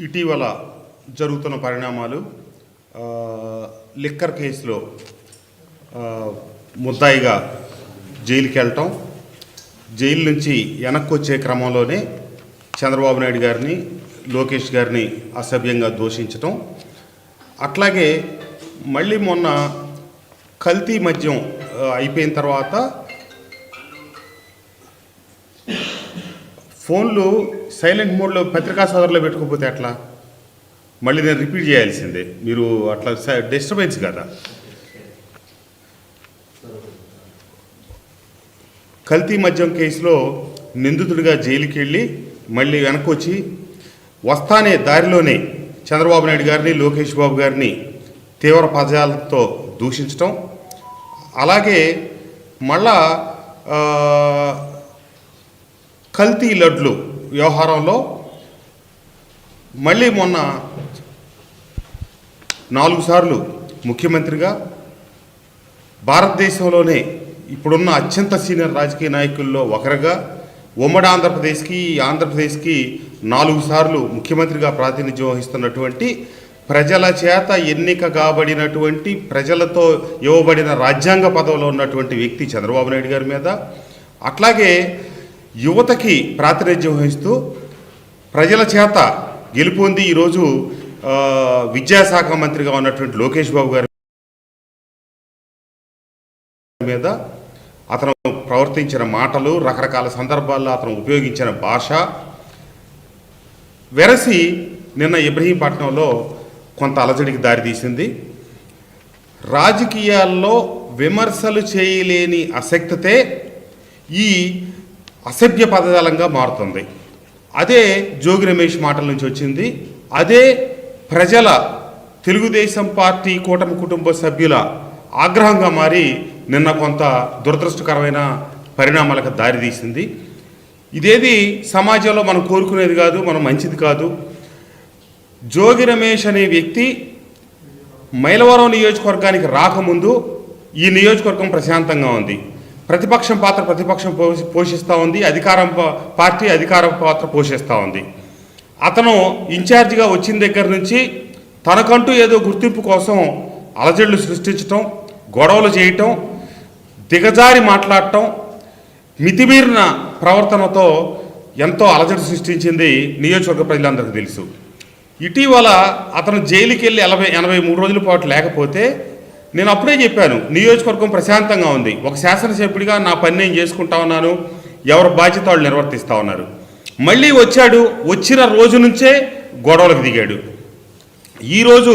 ఇటీవల జరుగుతున్న పరిణామాలు లిక్కర్ కేసులో ముద్దాయిగా జైలుకి వెళ్ళటం, జైలు నుంచి వెనక్కి వచ్చే క్రమంలోనే చంద్రబాబు నాయుడు గారిని, లోకేష్ గారిని అసభ్యంగా దూషించటం, అట్లాగే మళ్ళీ మొన్న కల్తీ మద్యం అయిపోయిన తర్వాత ఫోన్లు సైలెంట్ మోడ్లో పత్రికా సోదరులో పెట్టుకోకపోతే ఎట్లా? మళ్ళీ నేను రిపీట్ చేయాల్సిందే, మీరు అట్లా డిస్టర్బెన్స్ కదా. కల్తీ మద్యం కేసులో నిందితుడిగా జైలుకి వెళ్ళి మళ్ళీ వెనక్కి వచ్చి వస్తానే దారిలోనే చంద్రబాబు నాయుడు గారిని, లోకేష్ బాబు గారిని తీవ్ర పదజాలతో దూషించటం, అలాగే మళ్ళా కల్తీ లడ్లు వ్యవహారంలో మళ్ళీ మొన్న 4 సార్లు ముఖ్యమంత్రిగా, భారతదేశంలోనే ఇప్పుడున్న అత్యంత సీనియర్ రాజకీయ నాయకుల్లో ఒకరుగా, ఉమ్మడి ఆంధ్రప్రదేశ్కి 4 సార్లు ముఖ్యమంత్రిగా ప్రాతినిధ్యం వహిస్తున్నటువంటి, ప్రజల చేత ఎన్నిక కాబడినటువంటి, ప్రజలతో ఇవ్వబడిన రాజ్యాంగ పదవిలో ఉన్నటువంటి వ్యక్తి చంద్రబాబు నాయుడు గారి మీద, అట్లాగే యువతకి ప్రాతినిధ్యం వహిస్తూ ప్రజల చేత గెలుపొంది ఈరోజు విద్యాశాఖ మంత్రిగా ఉన్నటువంటి లోకేష్ బాబు గారి మీద అతను ప్రవర్తించిన మాటలు, రకరకాల సందర్భాల్లో అతను ఉపయోగించిన భాష వెరసి నిన్న ఇబ్రహీంపట్నంలో కొంత అలజడికి దారితీసింది. రాజకీయాల్లో విమర్శలు చేయలేని అశక్తతే ఈ అసభ్య పదజాలంగా మారుతుంది. అదే జోగి రమేష్ మాటల నుంచి వచ్చింది. అదే ప్రజల, తెలుగుదేశం పార్టీ కూటమి కుటుంబ సభ్యుల ఆగ్రహంగా మారి నిన్న కొంత దురదృష్టకరమైన పరిణామాలకు దారితీసింది. ఇదేది సమాజంలో మనం కోరుకునేది కాదు, మనం మంచిది కాదు. జోగి రమేష్ అనే వ్యక్తి మైలవరం నియోజకవర్గానికి రాకముందు ఈ నియోజకవర్గం ప్రశాంతంగా ఉంది. ప్రతిపక్షం పాత్ర ప్రతిపక్షం పోషిస్తూ ఉంది, పార్టీ అధికార పాత్ర పోషిస్తూ ఉంది. అతను ఇన్ఛార్జిగా వచ్చిన దగ్గర నుంచి తనకంటూ ఏదో గుర్తింపు కోసం అలజడులు సృష్టించటం, గొడవలు చేయటం, దిగజారి మాట్లాడటం, మితిమీరిన ప్రవర్తనతో ఎంతో అలజడి సృష్టించింది నియోజకవర్గ ప్రజలందరికీ తెలుసు. ఇటీవల అతను జైలుకి వెళ్ళి 83 రోజుల పాటు లేకపోతే నేను అప్పుడే చెప్పాను, నియోజకవర్గం ప్రశాంతంగా ఉంది, ఒక శాసనసభ్యుడిగా నా పని నేను చేసుకుంటా ఉన్నాను, ఎవరి బాధ్యత వాళ్ళు నిర్వర్తిస్తూ ఉన్నారు. మళ్ళీ వచ్చాడు, వచ్చిన రోజు నుంచే గొడవలకు దిగాడు. ఈరోజు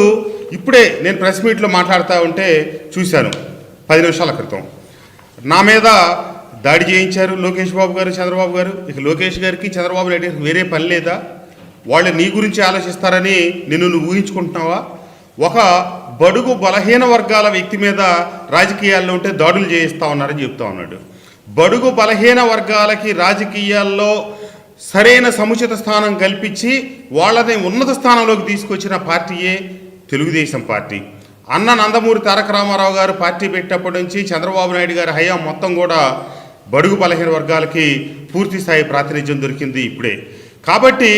ఇప్పుడే నేను ప్రెస్ మీట్లో మాట్లాడుతూ ఉంటే చూశాను 10 నిమిషాల క్రితం. నా మీద దాడి చేయించారు లోకేష్ బాబు గారు, చంద్రబాబు గారు. ఇక లోకేష్ గారికి, చంద్రబాబు నాయుడు గారికి వేరే పని లేదా? వాళ్ళు నీ గురించి ఆలోచిస్తారని నువ్వు ఊహించుకుంటున్నావా? ఒక బడుగు బలహీన వర్గాల వ్యక్తి మీద రాజకీయాల్లో ఉంటే దాడులు చేయిస్తూ ఉన్నారని చెప్తా ఉన్నాడు. బడుగు బలహీన వర్గాలకి రాజకీయాల్లో సరైన సముచిత స్థానం కల్పించి వాళ్ళని ఉన్నత స్థానంలోకి తీసుకొచ్చిన పార్టీయే తెలుగుదేశం పార్టీ. అన్న నందమూరి తారక రామారావు గారు పార్టీ పెట్టినప్పటి నుంచి చంద్రబాబు నాయుడు గారి హయాం మొత్తం కూడా బడుగు బలహీన వర్గాలకి పూర్తి స్థాయి ప్రాతినిధ్యం దొరికింది ఇప్పుడే. కాబట్టి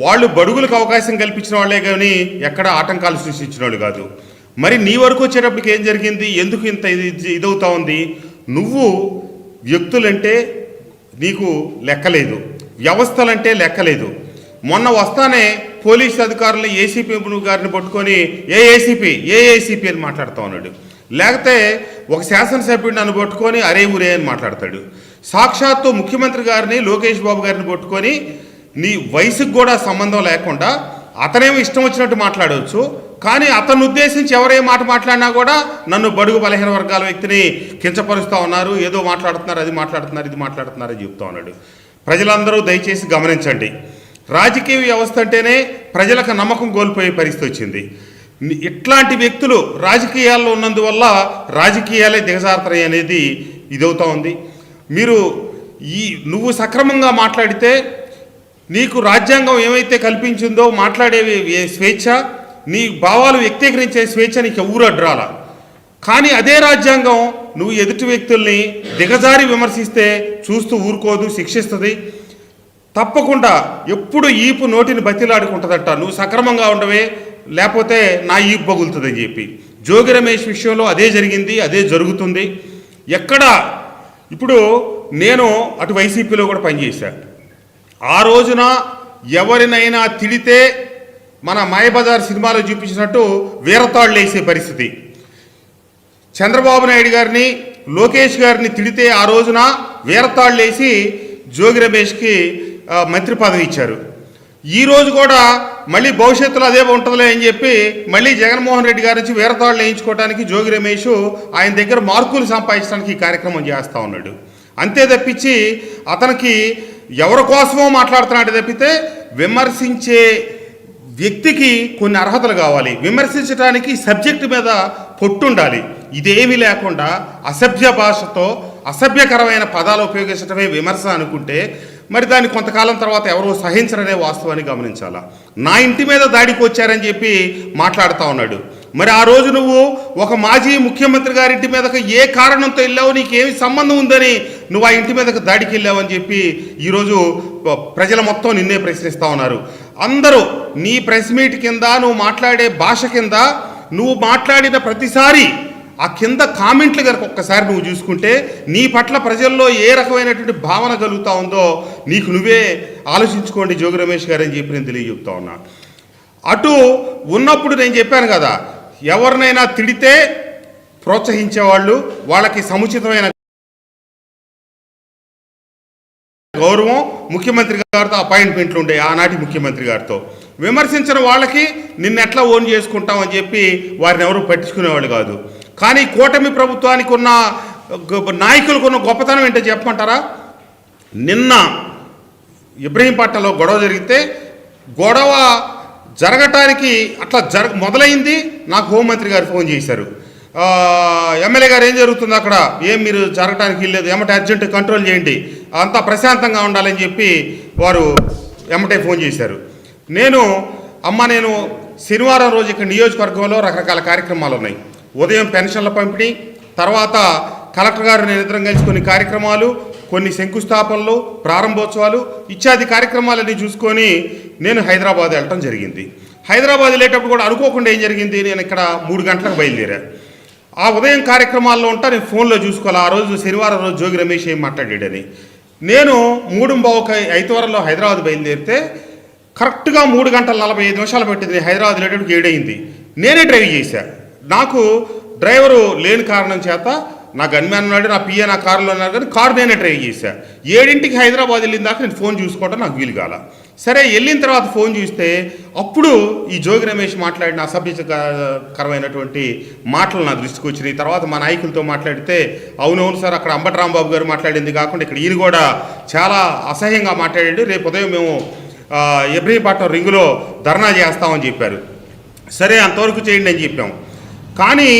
వాళ్ళు బడుగులకు అవకాశం కల్పించిన వాళ్ళే కానీ ఎక్కడ ఆటంకాలు సృష్టించిన వాళ్ళు కాదు. మరి నీ వరకు వచ్చేటప్పటికి ఏం జరిగింది? ఎందుకు ఇంత ఇదవుతా ఉంది? నువ్వు వ్యక్తులంటే నీకు లెక్కలేదు, వ్యవస్థలంటే లెక్కలేదు. మొన్న వస్తానే పోలీసు అధికారులు ఏసీపీ గారిని పట్టుకొని ఏ ఏసీపీ అని మాట్లాడుతూ ఉన్నాడు. లేకపోతే ఒక శాసనసభ్యుడిని నన్ను పట్టుకొని అరే ఊరే అని మాట్లాడతాడు. సాక్షాత్తు ముఖ్యమంత్రి గారిని, లోకేష్ బాబు గారిని పట్టుకొని నీ వయసుకు కూడా సంబంధం లేకుండా అతనేమో ఇష్టం వచ్చినట్టు మాట్లాడవచ్చు, కానీ అతను ఉద్దేశించి ఎవరే మాట మాట్లాడినా కూడా నన్ను బడుగు బలహీన వర్గాల వ్యక్తిని కించపరుస్తూ ఉన్నారు, ఏదో మాట్లాడుతున్నారు, అది మాట్లాడుతున్నారు, ఇది మాట్లాడుతున్నారు అని చెప్తా ఉన్నాడు. ప్రజలందరూ దయచేసి గమనించండి, రాజకీయ వ్యవస్థ అంటేనే ప్రజలకు నమ్మకం కోల్పోయే పరిస్థితి వచ్చింది. ఇట్లాంటి వ్యక్తులు రాజకీయాల్లో ఉన్నందువల్ల రాజకీయాలే దిగజారుతాయి అనేది ఇదవుతూ ఉంది. నువ్వు సక్రమంగా మాట్లాడితే నీకు రాజ్యాంగం ఏమైతే కల్పించిందో మాట్లాడే స్వేచ్ఛ, నీ భావాలు వ్యక్తీకరించే స్వేచ్ఛ నీకు ఎవరు అడ్రాల. కానీ అదే రాజ్యాంగం నువ్వు ఎదుటి వ్యక్తుల్ని దిగజారి విమర్శిస్తే చూస్తూ ఊరుకోదు, శిక్షిస్తుంది. తప్పకుండా ఎప్పుడు ఈపు నోటిని బతిలాడుకుంటుందట, నువ్వు సక్రమంగా ఉండవే లేకపోతే నా ఈపు పగులుతుందని చెప్పి. జోగి రమేష్ విషయంలో అదే జరిగింది, అదే జరుగుతుంది. ఎక్కడ ఇప్పుడు నేను అటు వైసీపీలో కూడా పనిచేశాను. ఆ రోజున ఎవరినైనా తిడితే మన మాయబజార్ సినిమాలో చూపించినట్టు వీరతాళ్ళు వేసే పరిస్థితి. చంద్రబాబు నాయుడు గారిని, లోకేష్ గారిని తిడితే ఆ రోజున వీరతాళ్ళు వేసి జోగి రమేష్కి మంత్రి పదవి ఇచ్చారు. ఈరోజు కూడా మళ్ళీ భవిష్యత్తులో అదే ఉంటుందిలే అని చెప్పి మళ్ళీ జగన్మోహన్ రెడ్డి గారి నుంచి వీరతాళ్ళు వేయించుకోవడానికి జోగి రమేష్ ఆయన దగ్గర మార్కులు సంపాదించడానికి ఈ కార్యక్రమం చేస్తూ ఉన్నాడు. అంతే తప్పించి అతనికి ఎవరి కోసమో మాట్లాడుతున్నాడు తప్పితే విమర్శించే వ్యక్తికి కొన్ని అర్హతలు కావాలి, విమర్శించడానికి సబ్జెక్టు మీద పొట్టుండాలి. ఇదేమీ లేకుండా అసభ్య భాషతో అసభ్యకరమైన పదాలు ఉపయోగించడమే విమర్శ అనుకుంటే మరి దాన్ని కొంతకాలం తర్వాత ఎవరో సహించరనే వాస్తవాన్ని గమనించాలా. నా ఇంటి మీద దాడికి వచ్చారని చెప్పి మాట్లాడుతూ ఉన్నాడు. మరి ఆ రోజు నువ్వు ఒక మాజీ ముఖ్యమంత్రి గారింటి మీదకి ఏ కారణంతో వెళ్ళావు, నీకేమి సంబంధం ఉందని నువ్వు ఆ ఇంటి మీదకి దాడికి వెళ్ళావు అని చెప్పి ఈరోజు ప్రజల మొత్తం నిన్నే ప్రశ్నిస్తూ ఉన్నారు. అందరూ నీ ప్రెస్ మీట్ కింద నువ్వు మాట్లాడే భాష కింద నువ్వు మాట్లాడిన ప్రతిసారి ఆ కింద కామెంట్లు కనుక ఒక్కసారి నువ్వు చూసుకుంటే నీ పట్ల ప్రజల్లో ఏ రకమైనటువంటి భావన కలుగుతూ ఉందో నీకు నువ్వే ఆలోచించుకోండి జోగి రమేష్ గారు అని చెప్పి నేను తెలియజెప్తా ఉన్నా. అటు ఉన్నప్పుడు నేను చెప్పాను కదా, ఎవరినైనా తిడితే ప్రోత్సహించేవాళ్ళు, వాళ్ళకి సముచితమైన గౌరవం ముఖ్యమంత్రి గారితో అపాయింట్మెంట్లు ఉండే ఆనాటి ముఖ్యమంత్రి గారితో. విమర్శించిన వాళ్ళకి నిన్నెట్లా ఓన్ చేసుకుంటామని చెప్పి వారిని ఎవరు పట్టించుకునేవాళ్ళు కాదు. కానీ కూటమి ప్రభుత్వానికి ఉన్న నాయకులకు ఉన్న గొప్పతనం ఏంటో చెప్పమంటారా? నిన్న ఇబ్రహీంపట్నంలో గొడవ జరిగితే గొడవ జరగటానికి అట్లా మొదలైంది. నాకు హోంమంత్రి గారు ఫోన్ చేశారు, ఎమ్మెల్యే గారు ఏం జరుగుతుంది అక్కడ, ఏం మీరు జరగటానికి వెళ్ళలేదు, ఎమ్మటే అర్జెంట్ కంట్రోల్ చేయండి, అంతా ప్రశాంతంగా ఉండాలని చెప్పి వారు ఎమ్మటే ఫోన్ చేశారు. నేను శనివారం రోజు ఇక్కడ నియోజకవర్గంలో రకరకాల కార్యక్రమాలు ఉన్నాయి. ఉదయం పెన్షన్ల పంపిణీ, తర్వాత కలెక్టర్ గారు నేను ఇద్దరం కలిసి కొన్ని కార్యక్రమాలు, కొన్ని శంకుస్థాపనలు, ప్రారంభోత్సవాలు ఇత్యాది కార్యక్రమాలన్నీ చూసుకొని నేను హైదరాబాద్ వెళ్ళటం జరిగింది. హైదరాబాద్ వెళ్ళేటప్పుడు కూడా అనుకోకుండా ఏం జరిగింది, నేను ఇక్కడ 3 గంటలకు బయలుదేరా. ఆ ఉదయం కార్యక్రమాల్లో ఉంటా, నేను ఫోన్లో చూసుకోవాలి ఆ రోజు శనివారం రోజు జోగి రమేష్ ఏం మాట్లాడాడని. నేను 3:35 హైదరాబాద్ బయలుదేరితే కరెక్ట్గా 3 గంటల 45 నిమిషాలు పట్టింది. హైదరాబాద్ వెళ్ళేటప్పుడు 7 అయింది. నేనే డ్రైవ్ చేశాను. నాకు డ్రైవరు లేని కారణం చేత నా గన్మ్యాన్ ఉన్నాడు, నా పిఏ నా కారులో ఉన్నారు, కానీ కారు నేనే డ్రైవ్ చేశాను. 7ంటికి హైదరాబాద్ వెళ్ళిన దాకా నేను ఫోన్ చూసుకోవడం నాకు వీలు కాల. సరే వెళ్ళిన తర్వాత ఫోన్ చూస్తే అప్పుడు ఈ జోగి రమేష్ మాట్లాడిన అసభ్యకరమైనటువంటి మాటలు నా దృష్టికి వచ్చినాయి. తర్వాత మా నాయకులతో మాట్లాడితే అవునవును సార్, అక్కడ అంబటి రాంబాబు గారు మాట్లాడింది కాకుండా ఇక్కడ ఈయన కూడా చాలా అసహ్యంగా మాట్లాడాడు, రేపు ఉదయం మేము ఇబ్రహీంపట్నం రింగులో ధర్నా చేస్తామని చెప్పారు. సరే అంతవరకు చేయండి అని చెప్పాం. కానీ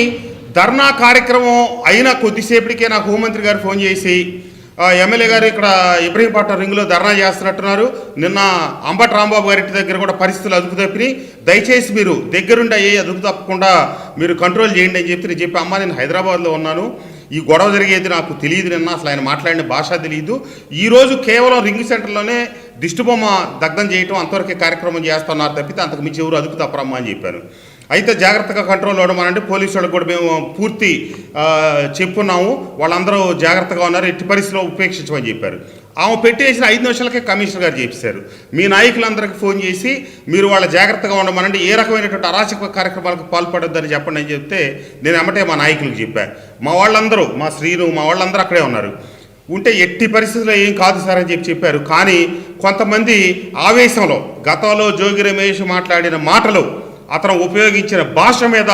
ధర్నా కార్యక్రమం అయిన కొద్దిసేపటికే నాకు హోంమంత్రి గారు ఫోన్ చేసి ఎమ్మెల్యే గారు ఇక్కడ ఇబ్రహీంపట్నం రింగులో ధర్నా చేస్తున్నట్టున్నారు, నిన్న అంబటి రాంబాబు గారి ఇంటి దగ్గర కూడా పరిస్థితులు అదుపు తప్పినాయి, దయచేసి మీరు దగ్గరుండి అయ్యే అదుపు తప్పకుండా మీరు కంట్రోల్ చేయండి అని చెప్పి నేను చెప్పి, అమ్మ నేను హైదరాబాద్లో ఉన్నాను, ఈ గొడవ జరిగేది నాకు తెలియదు, నిన్న అసలు ఆయన మాట్లాడిన భాష తెలియదు, ఈరోజు కేవలం రింగ్ సెంటర్లోనే దిష్టిబొమ్మ దగ్ధం చేయటం అంతవరకే కార్యక్రమం చేస్తున్నారు తప్పితే అంతకు మించి ఎవరు అదుపు తప్పరమ్మా అని చెప్పాను. అయితే జాగ్రత్తగా కంట్రోల్ అవ్వడం అంటే పోలీసు వాళ్ళకి కూడా మేము పూర్తి చెప్పున్నాము, వాళ్ళందరూ జాగ్రత్తగా ఉన్నారు, ఎట్టి పరిస్థితిలో ఉపేక్షించమని చెప్పారు. ఆమె పెట్టేసిన 5 నిమిషాలకే కమిషనర్ గారు చెప్పారు, మీ నాయకులందరికీ ఫోన్ చేసి మీరు వాళ్ళ జాగ్రత్తగా ఉండమనండి, ఏ రకమైనటువంటి అరాచక కార్యక్రమాలకు పాల్పడొద్దని చెప్పండి అని చెప్తే నేను ఎమ్మటే మా నాయకులకు చెప్పాను. మా వాళ్ళందరూ, మా శ్రీను, మా వాళ్ళందరూ అక్కడే ఉన్నారు. ఉంటే ఎట్టి పరిస్థితుల్లో ఏం కాదు సార్ అని చెప్పారు. కానీ కొంతమంది ఆవేశంలో గతంలో జోగి రమేష్ మాట్లాడిన మాటలు, అతను ఉపయోగించిన భాష మీద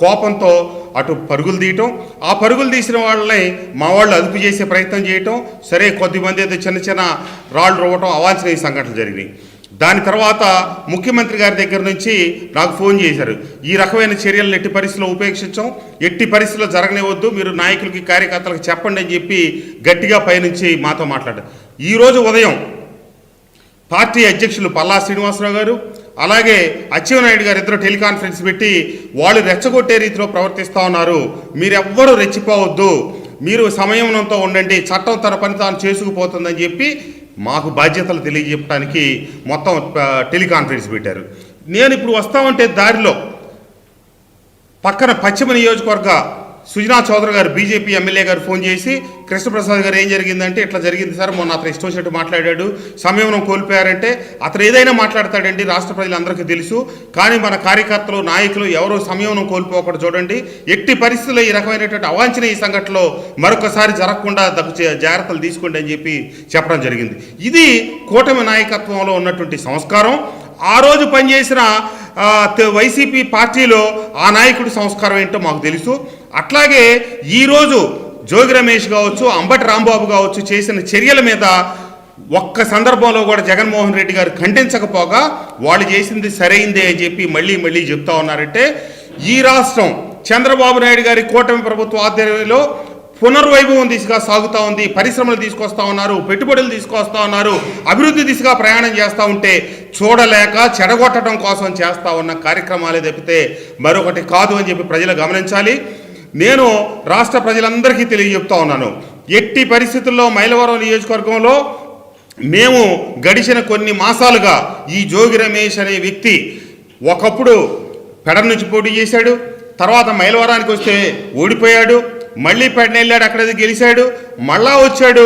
కోపంతో అటు పరుగులు తీయటం, ఆ పరుగులు తీసిన వాళ్ళని మా వాళ్ళు అదుపు చేసే ప్రయత్నం చేయటం, సరే కొద్దిమంది అయితే చిన్న చిన్న రాళ్ళు రువ్వటం, అవాంఛనీయ సంఘటనలు జరిగినాయి. దాని తర్వాత ముఖ్యమంత్రి గారి దగ్గర నుంచి నాకు ఫోన్ చేశారు, ఈ రకమైన చర్యలను ఎట్టి పరిస్థితుల్లో ఉపేక్షించాం, ఎట్టి పరిస్థితుల్లో జరగనివద్దు, మీరు నాయకులకి కార్యకర్తలకు చెప్పండి అని చెప్పి గట్టిగా పైనుంచి మాతో మాట్లాడారు. ఈరోజు ఉదయం పార్టీ అధ్యక్షులు పల్లా శ్రీనివాసరావు గారు అలాగే అచ్చెన్నాయుడు గారు ఇద్దరు టెలికాన్ఫరెన్స్ పెట్టి వాళ్ళు రెచ్చగొట్టే రీతిలో ప్రవర్తిస్తూ ఉన్నారు, మీరెవ్వరూ రెచ్చిపోవద్దు, మీరు సంయమనంతో ఉండండి, చట్టం తన పని తాను చేసుకుపోతుందని చెప్పి మాకు బాధ్యతలు తెలియజెప్పడానికి మొత్తం టెలికాన్ఫరెన్స్ పెట్టారు. నేను ఇప్పుడు వస్తామంటే దారిలో పక్కన పశ్చిమ నియోజకవర్గ సుజనా చౌదరి గారు బీజేపీ ఎమ్మెల్యే గారు ఫోన్ చేసి, కృష్ణప్రసాద్ గారు ఏం జరిగిందంటే ఇట్లా జరిగింది సార్, మొన్న అతను ఇష్టం వచ్చినట్టు మాట్లాడాడు, సంయమనం కోల్పోయారంటే అతను ఏదైనా మాట్లాడతాడండి, రాష్ట్ర ప్రజలందరికీ తెలుసు, కానీ మన కార్యకర్తలు నాయకులు ఎవరో సంయమనం కోల్పోకుండా చూడండి, ఎట్టి పరిస్థితుల్లో ఈ రకమైనటువంటి అవాంఛనీయ సంఘటనలో మరొకసారి జరగకుండా జాగ్రత్తలు తీసుకోండి అని చెప్పి చెప్పడం జరిగింది. ఇది కూటమి నాయకత్వంలో ఉన్నటువంటి సంస్కారం. ఆ రోజు పనిచేసిన వైసీపీ పార్టీలో ఆ నాయకుడి సంస్కారం ఏంటో మాకు తెలుసు. అట్లాగే ఈరోజు జోగి రమేష్ కావచ్చు, అంబటి రాంబాబు కావచ్చు చేసిన చర్యల మీద ఒక్క సందర్భంలో కూడా జగన్మోహన్ రెడ్డి గారు ఖండించకపోగా వాళ్ళు చేసింది సరైందే అని చెప్పి మళ్ళీ చెప్తా ఉన్నారంటే, ఈ రాష్ట్రం చంద్రబాబు నాయుడు గారి కూటమి ప్రభుత్వ ఆధ్వర్యంలో పునర్వైభవం దిశగా సాగుతూ ఉంది. పరిశ్రమలు తీసుకొస్తా ఉన్నారు, పెట్టుబడులు తీసుకొస్తా ఉన్నారు, అభివృద్ధి దిశగా ప్రయాణం చేస్తూ ఉంటే చూడలేక చెడగొట్టడం కోసం చేస్తూ ఉన్న కార్యక్రమాలే తప్పితే మరొకటి కాదు అని చెప్పి ప్రజలు గమనించాలి. నేను రాష్ట్ర ప్రజలందరికీ తెలియజెప్తా ఉన్నాను, ఎట్టి పరిస్థితుల్లో మైలవరం నియోజకవర్గంలో మేము గడిచిన కొన్ని మాసాలుగా ఈ జోగి రమేష్ అనే వ్యక్తి ఒకప్పుడు పెడ నుంచి పోటీ చేశాడు, తర్వాత మైలవరానికి వస్తే ఓడిపోయాడు, మళ్ళీ పెడన వెళ్ళాడు, అక్కడ గెలిచాడు, మళ్ళా వచ్చాడు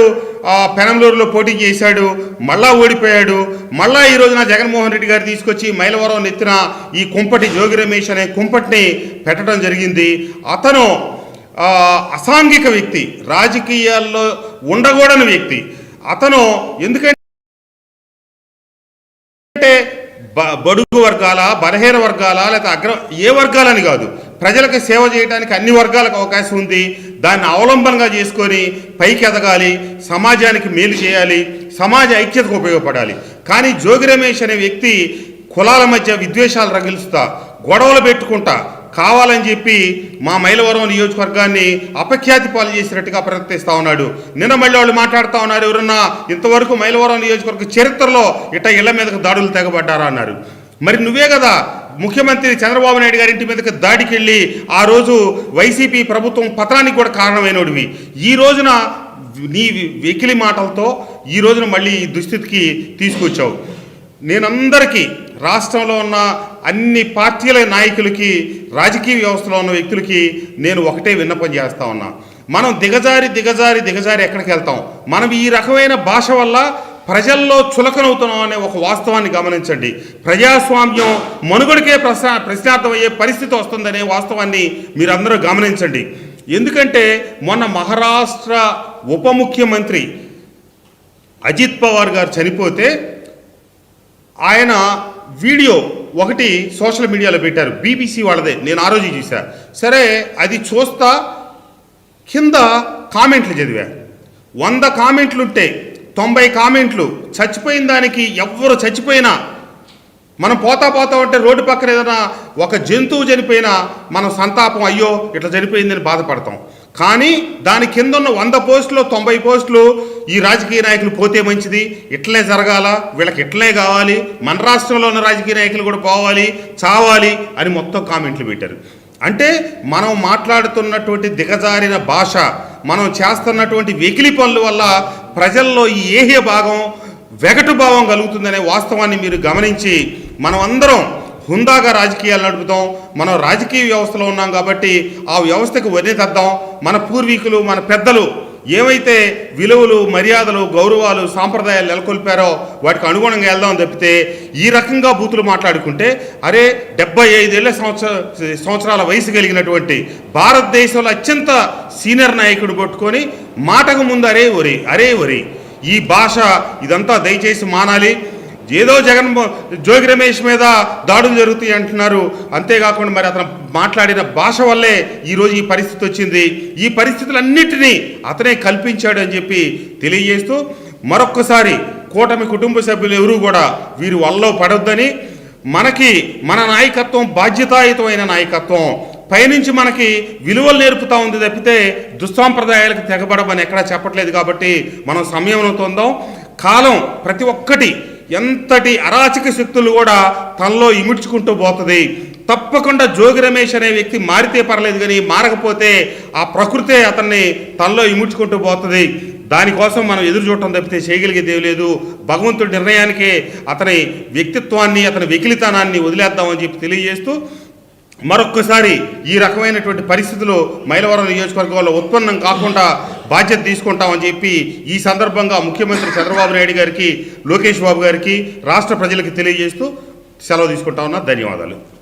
పెనంలూరులో పోటీ చేశాడు, మళ్ళా ఓడిపోయాడు, మళ్ళా ఈ రోజున జగన్మోహన్ రెడ్డి గారు తీసుకొచ్చి మైలవరం నెత్తిన ఈ కుంపటి జోగి రమేష్ అనే కుంపటిని పెట్టడం జరిగింది. అతను అసాంఘిక వ్యక్తి, రాజకీయాల్లో ఉండకూడని వ్యక్తి. అతను ఎందుకంటే బడుగు వర్గాల, బలహీన వర్గాల, లేకపోతే ఏ వర్గాలని కాదు, ప్రజలకు సేవ చేయడానికి అన్ని వర్గాలకు అవకాశం ఉంది. దాన్ని అవలంబనగా చేసుకొని పైకి ఎదగాలి, సమాజానికి మేలు చేయాలి, సమాజ ఐక్యతకు ఉపయోగపడాలి. కానీ జోగి రమేష్ అనే వ్యక్తి కులాల మధ్య విద్వేషాలు రగిలుస్తా, గొడవలు పెట్టుకుంటా కావాలని చెప్పి మా మైలవరం నియోజకవర్గాన్ని అపఖ్యాతి పాలు చేసినట్టుగా ప్రవర్తిస్తూ ఉన్నాడు. నిన్న మళ్ళీ వాళ్ళు మాట్లాడుతూ ఉన్నారు, ఎవరన్నా ఇంతవరకు మైలవరం నియోజకవర్గ చరిత్రలో ఇళ్ల మీదకు దాడులు తెగబడ్డారా అన్నారు. మరి నువ్వే కదా ముఖ్యమంత్రి చంద్రబాబు నాయుడు గారి ఇంటి మీదకి దాడికి వెళ్ళి ఆ రోజు వైసీపీ ప్రభుత్వం పతనానికి కూడా కారణమైనడివి. ఈ రోజున నీ వెకిలి మాటలతో ఈ రోజున మళ్ళీ ఈ దుస్థితికి తీసుకొచ్చావు. నేనందరికీ రాష్ట్రంలో ఉన్న అన్ని పార్టీల నాయకులకి, రాజకీయ వ్యవస్థలో ఉన్న వ్యక్తులకి నేను ఒకటే విన్నపం చేస్తా ఉన్నా, మనం దిగజారి ఎక్కడికి వెళ్తాం? మనం ఈ రకమైన భాష వల్ల ప్రజల్లో చులకనవుతున్నాం అనే ఒక వాస్తవాన్ని గమనించండి. ప్రజాస్వామ్యం మనుగడకే ప్రశ్నార్థమయ్యే పరిస్థితి వస్తుందనే వాస్తవాన్ని మీరందరూ గమనించండి. ఎందుకంటే మొన్న మహారాష్ట్ర ఉప ముఖ్యమంత్రి అజిత్ పవార్ గారు చనిపోతే ఆయన వీడియో ఒకటి సోషల్ మీడియాలో పెట్టారు, బీబీసీ వాళ్ళదే, నేను ఆ రోజు చూసా. సరే అది చూస్తా కింద కామెంట్లు చదివా. 100 కామెంట్లుంటే 90 కామెంట్లు చచ్చిపోయిన దానికి, ఎవ్వరు చచ్చిపోయినా మనం పోతా ఉంటే రోడ్డు పక్కన ఏదైనా ఒక జంతువు చనిపోయినా మనం సంతాపం, అయ్యో ఇట్లా చనిపోయిందని బాధపడతాం. కానీ దాని కింద ఉన్న 100 పోస్టులు 90 పోస్టులు ఈ రాజకీయ నాయకులు పోతే మంచిది, ఇట్లనే జరగాల, వీళ్ళకి ఇట్లనే కావాలి, మన రాష్ట్రంలో ఉన్న రాజకీయ నాయకులు కూడా పోవాలి, చావాలి అని మొత్తం కామెంట్లు పెట్టారు. అంటే మనం మాట్లాడుతున్నటువంటి దిగజారిన భాష, మనం చేస్తున్నటువంటి వెకిలి పనుల వల్ల ప్రజల్లో ఈ ఏహ్య భాగం, వెగటు భావం కలుగుతుందనే వాస్తవాన్ని మీరు గమనించి మనం అందరం హుందాగా రాజకీయాలు నడుపుతాం. మనం రాజకీయ వ్యవస్థలో ఉన్నాం కాబట్టి ఆ వ్యవస్థకు వన్నెతద్దాం. మన పూర్వీకులు, మన పెద్దలు ఏవైతే విలువలు, మర్యాదలు, గౌరవాలు, సాంప్రదాయాలు నెలకొల్పారో వాటికి అనుగుణంగా వెళ్దాం తప్పితే ఈ రకంగా బూతులు మాట్లాడుకుంటే, అరే 75 సంవత్సరాల వయసు కలిగినటువంటి భారతదేశంలో అత్యంత సీనియర్ నాయకుడు పట్టుకొని మాటకు ముందు అరే ఒరి ఈ భాష, ఇదంతా దయచేసి మానాలి. ఏదో జోగి రమేష్ మీద దాడులు జరుగుతాయి అంటున్నారు, అంతేకాకుండా మరి అతను మాట్లాడిన భాష వల్లే ఈరోజు ఈ పరిస్థితి వచ్చింది. ఈ పరిస్థితులన్నిటినీ అతనే కల్పించాడు అని చెప్పి తెలియజేస్తూ, మరొక్కసారి కూటమి కుటుంబ సభ్యులు ఎవరూ కూడా వీరి వల్ల పడొద్దని, మన నాయకత్వం బాధ్యతాయుతమైన నాయకత్వం, పైనుంచి మనకి విలువలు నేర్పుతా ఉంది తప్పితే దుస్సాంప్రదాయాలకు తెగబడమని ఎక్కడా చెప్పట్లేదు. కాబట్టి మనం సంయమనంతో ఉందాం. కాలం ప్రతి ఒక్కటి, ఎంతటి అరాచక శక్తులు కూడా తనలో ఇముడ్చుకుంటూ పోతుంది. తప్పకుండా జోగి రమేష్ అనే వ్యక్తి మారితే పర్లేదు, కానీ మారకపోతే ఆ ప్రకృతే అతన్ని తనలో ఇముడ్చుకుంటూ పోతుంది. దానికోసం మనం ఎదురు చూడటం తప్పితే చేయగలిగేది ఏమీ లేదు. భగవంతుడి నిర్ణయానికే అతని వ్యక్తిత్వాన్ని, అతని వెకిలితనాన్ని వదిలేద్దామని చెప్పి తెలియజేస్తూ, మరొక్కసారి ఈ రకమైనటువంటి పరిస్థితులు మైలవరం నియోజకవర్గంలో ఉత్పన్నం కాకుండా బాధ్యత తీసుకుంటామని చెప్పి ఈ సందర్భంగా ముఖ్యమంత్రి చంద్రబాబు నాయుడు గారికి, లోకేష్ బాబు గారికి, రాష్ట్ర ప్రజలకు తెలియజేస్తూ సెలవు తీసుకుంటా ఉన్నా. ధన్యవాదాలు.